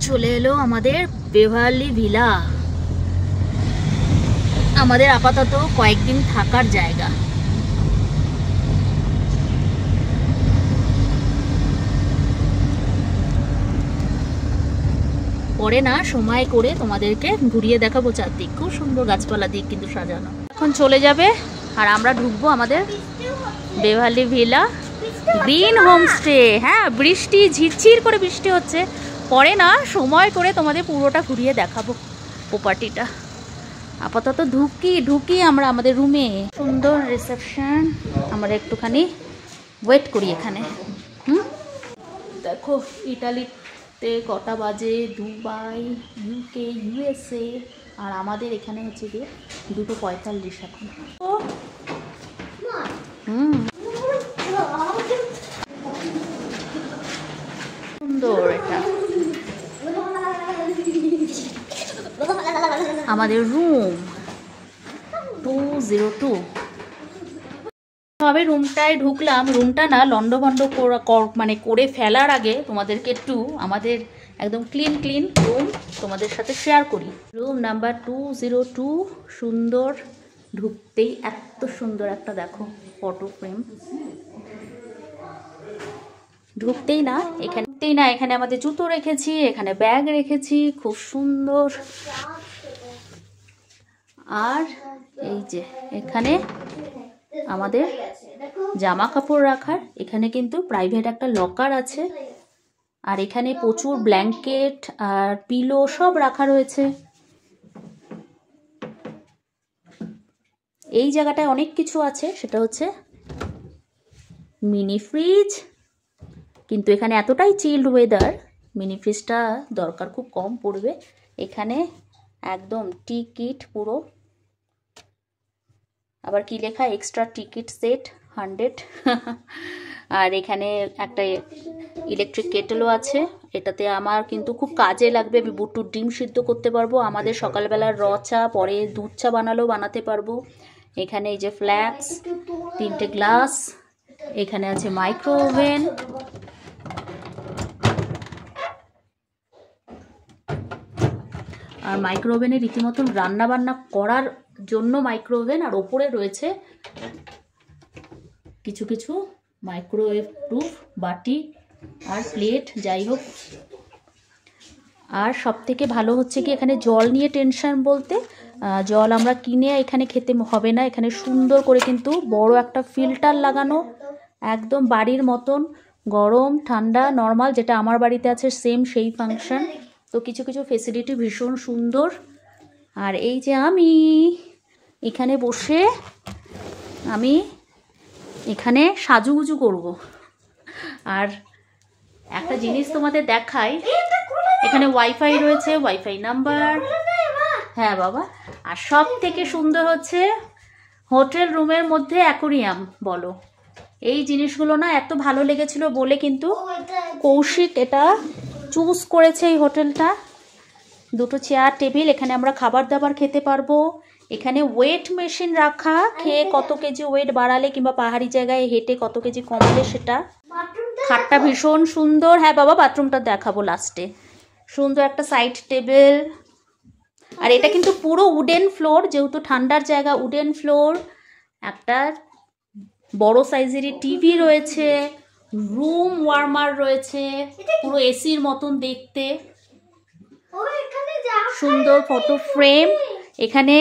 চলে এলো আমাদের বেভারলি ভিলা। আমাদের আপাতত কয়েকদিন থাকার জায়গা। পরে না সময় করে তোমাদেরকে ঘুরিয়ে দেখাবো চারদিক। খুব সুন্দর গাছপালা দিয়ে কিন্তু সাজানো। এখন চলে যাবে আর আমরা ঢুকবো আমাদের বেভারলি ভিলা গ্রিন হোমস্টে। হ্যাঁ, বৃষ্টি ঝিরঝির করে বৃষ্টি হচ্ছে। পরে না সময় করে তোমাদের পুরোটা ঘুরিয়ে দেখাবো প্রপার্টিটা। আপাতত ঢুকি আমরা আমাদের রুমে। সুন্দর রিসেপশন। আমরা একটুখানি ওয়েট করি এখানে। দেখো ইটালিতে কটা বাজে, দুবাই, ইউকে, ইউএসএ, আর আমাদের এখানে হচ্ছে গিয়ে 2:45 এখন। সুন্দর এটা আমাদের রুম 202। তবে রুমটায় ঢুকলাম। রুমটা না লন্ডভন্ড মানে করে ফেলার আগে তোমাদেরকে একটু আমাদের একদম ক্লিন রুম তোমাদের সাথে শেয়ার করি। Room number 202। সুন্দর, ঢুকতেই এত সুন্দর একটা দেখো ফটো ফ্রেম। ঢুকতেই না এখানে আমাদের জুতো রেখেছি, এখানে ব্যাগ রেখেছি, খুব সুন্দর। আর এই যে এখানে আমাদের জামা কাপড় রাখার, এখানে কিন্তু প্রাইভেট একটা লকার আছে। আর এখানে প্রচুর ব্ল্যাঙ্কেট আর পিলো সব রাখা রয়েছে। এই জায়গাটায় অনেক কিছু আছে, সেটা হচ্ছে মিনি ফ্রিজ। কিন্তু এখানে এতটাই চিল্ড ওয়েদার, মিনি ফ্রিজটা দরকার খুব কম পড়বে। এখানে একদম টিকিট পুরো, আবার কি লেখা, এক্সট্রা টিকিট সেট 100। আর এখানে একটা ইলেকট্রিক কেটেলও আছে। এটাতে আমার কিন্তু খুব কাজে লাগবে। আমি বুটুর ডিম সিদ্ধ করতে পারবো, আমাদের সকালবেলার র চা, পরে দুধ চা বানাতে পারবো। এখানে এই যে ফ্ল্যাক্স, 3টে গ্লাস। এখানে আছে মাইক্রো ওভেন। আর মাইক্রো ওভেনে রীতিমতন রান্না বান্না করার জন্য মাইক্রো ওভেন। আর ওপরে রয়েছে কিছু মাইক্রোওয়েভ প্রুফ বাটি আর প্লেট, যাই হোক। আর সব থেকে ভালো হচ্ছে কি, এখানে জল নিয়ে টেনশন বলতে, জল আমরা কিনে এখানে খেতে হবে না। এখানে সুন্দর করে কিন্তু বড় একটা ফিল্টার লাগানো, একদম বাড়ির মতন, গরম ঠান্ডা নর্মাল, যেটা আমার বাড়িতে আছে সেম সেই ফাংশন। তো কিছু ফেসিলিটি ভীষণ সুন্দর। আর এই যে আমি এখানে বসে আমি এখানে সাজুগুজু করব। আর একটা জিনিস তোমাদের দেখাই, এখানে ওয়াইফাই রয়েছে, ওয়াইফাই নাম্বার। হ্যাঁ বাবা। আর সব থেকে সুন্দর হচ্ছে হোটেল রুমের মধ্যে অ্যাকোরিয়াম। বলো, এই জিনিসগুলো না এত ভালো লেগেছিল বলে কিন্তু কৌশিক এটা চুজ করেছে এই হোটেলটা। 2টো চেয়ার টেবিল, এখানে আমরা খাবার দাবার খেতে পারবো। এখানে ওয়েট মেশিন রাখা, খেয়ে কত কেজি ওয়েট বাড়ালে কিংবা পাহাড়ি জায়গায় হেঁটে কত কেজি কমালে সেটা। খাটটা ভীষণ সুন্দর। হ্যাঁ বাবা, বাথরুমটা দেখাবো লাস্টে। সুন্দর একটা সাইড টেবিল। আর এটা কিন্তু পুরো উডেন ফ্লোর, যেহেতু ঠান্ডার জায়গা, উডেন ফ্লোর। একটা বড় সাইজেরই টিভি রয়েছে, রুম ওয়ার্মার রয়েছে, পুরো এসির মতন দেখতে। সুন্দর ফটো ফ্রেম। এখানে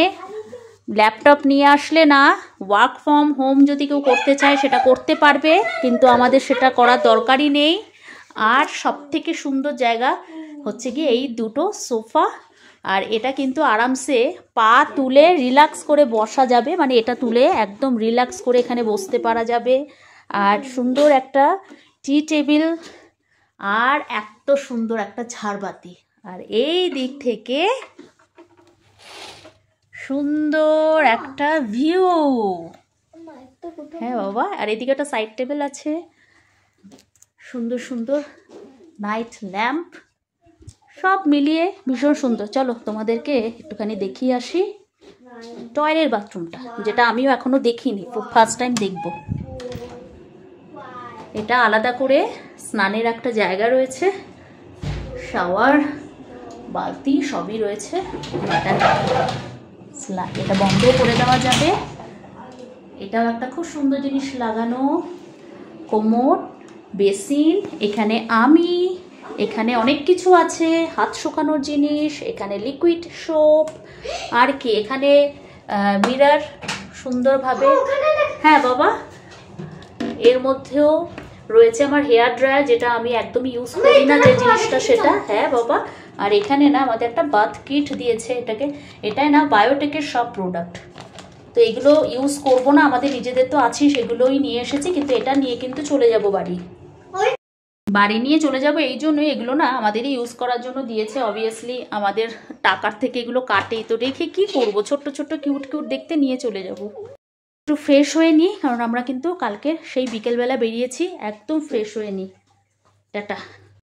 ল্যাপটপ নিয়ে আসলে না, ওয়ার্ক ফ্রম হোম যদি কেউ করতে চায় সেটা করতে পারবে, কিন্তু আমাদের সেটা করার দরকারই নেই। আর সব থেকে সুন্দর জায়গা হচ্ছে কি এই 2টো সোফা। আর এটা কিন্তু আরামসে পা তুলে রিল্যাক্স করে বসা যাবে, মানে এটা তুলে একদম রিল্যাক্স করে এখানে বসতে পারা যাবে। আর সুন্দর একটা টি টেবিল, আর এত সুন্দর একটা ঝাড়বাতি। আর এই দিক থেকে সুন্দর একটা ভিউ। হ্যাঁ বাবা। আর এদিকে একটা সাইড টেবিল আছে, সুন্দর নাইট ল্যাম্প, সব মিলিয়ে ভীষণ সুন্দর। চলো তোমাদেরকে একটুখানি দেখিয়ে আসি টয়লেট বাথরুমটা, যেটা আমিও এখনো দেখিনি, ফার্স্ট টাইম দেখবো। এটা আলাদা করে স্নানের একটা জায়গা রয়েছে, শাওয়ার, বালতি সবই রয়েছে। এটা বন্ধও করে দেওয়া যাবে। এটাও একটা খুব সুন্দর জিনিস লাগানো, কোমোড, বেসিন, এখানে এখানে অনেক কিছু আছে, হাত শুকানোর জিনিস, এখানে লিকুইড সোপ, আর কি এখানে মিরর সুন্দরভাবে। হ্যাঁ বাবা, এর মধ্যেও রয়েছে আমার হেয়ার ড্রায়ার, যেটা আমি একদমই ইউজ করি না যে জিনিসটা সেটা। হ্যাঁ বাবা, আর এখানে না আমাদের একটা বাথ কিট দিয়েছে, এটাই না বায়োটেকের সব প্রোডাক্ট। তো এগুলো ইউজ করবো না, আমাদের নিজেদের তো আছেই, সেগুলোই নিয়ে এসেছি, কিন্তু এটা নিয়ে কিন্তু চলে যাব বাড়ি নিয়ে চলে যাব। এই জন্যই এগুলো না আমাদেরই ইউজ করার জন্য দিয়েছে। অবভিয়াসলি আমাদের টাকার থেকে এগুলো কাটেই, তো রেখে কি করব, ছোট্ট ছোট্ট কিউট কিউট দেখতে নিয়ে চলে যাব। একটু ফ্রেশ হয়ে নিই, কারণ আমরা কিন্তু কালকে সেই বিকেলবেলা বেরিয়েছি, একদম ফ্রেশ হয়ে নিই। টাটা।